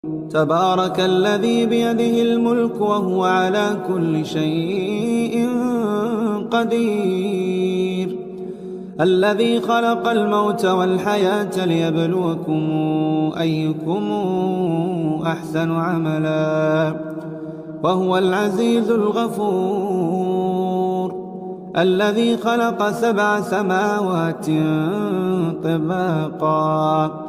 تبارك الذي بيده الملك وهو على كل شيء قدير. الذي خلق الموت والحياة ليبلوكم أيكم أحسن عملا وهو العزيز الغفور. الذي خلق 7 سماوات طباقا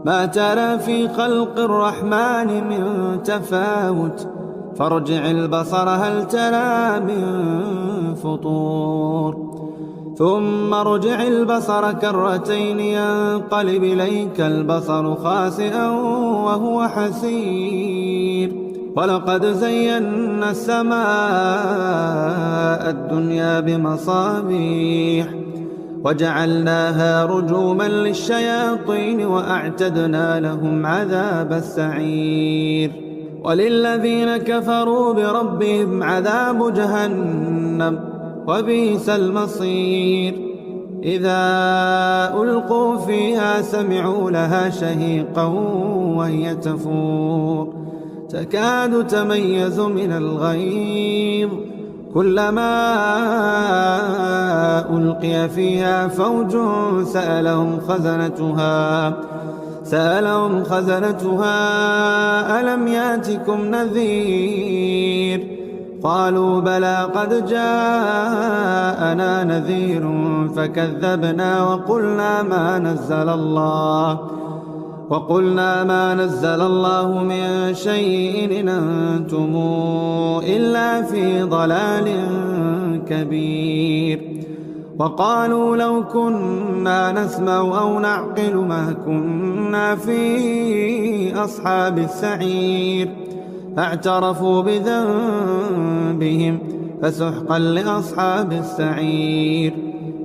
ما ترى في خلق الرحمن من تفاوت فارجع البصر هل ترى من فطور ثم ارجع البصر كرتين ينقلب إليك البصر خاسئا وهو حسير. ولقد زينا السماء الدنيا بمصابيح وجعلناها رجوما للشياطين وأعتدنا لهم عذاب السعير. وللذين كفروا بربهم عذاب جهنم وبئس المصير. إذا ألقوا فيها سمعوا لها شهيقا وهي تفور تكاد تميز من الغيظ كلما ألقي فيها فوج سألهم خزنتها ألم ياتكم نذير قالوا بلى قد جاءنا نذير فكذبنا وقلنا ما نزل الله من شيء إن أنتم إلا في ضلال كبير. وقالوا لو كنا نسمع أو نعقل ما كنا في أصحاب السعير فاعترفوا بذنبهم فسحقا لأصحاب السعير.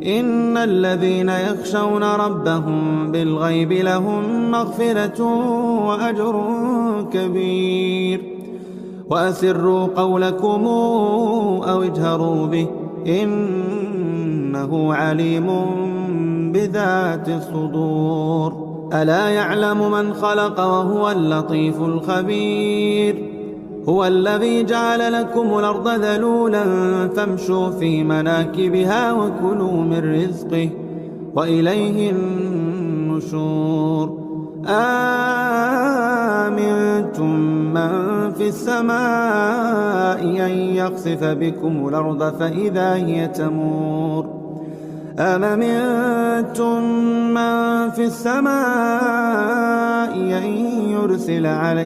إن الذين يخشون ربهم بالغيب لهم مغفرة وأجر كبير. وأسروا قولكم أو اجهروا به إنه عليم بذات الصدور. ألا يعلم من خلق وهو اللطيف الخبير. هو الذي جعل لكم الأرض ذلولا فامشوا في مناكبها وكلوا من رزقه وإليه النشور. آمنتم من في السماء أن يخسف بكم الأرض فإذا هي تمور أم أمنتم من في السماء أن يرسل عليكم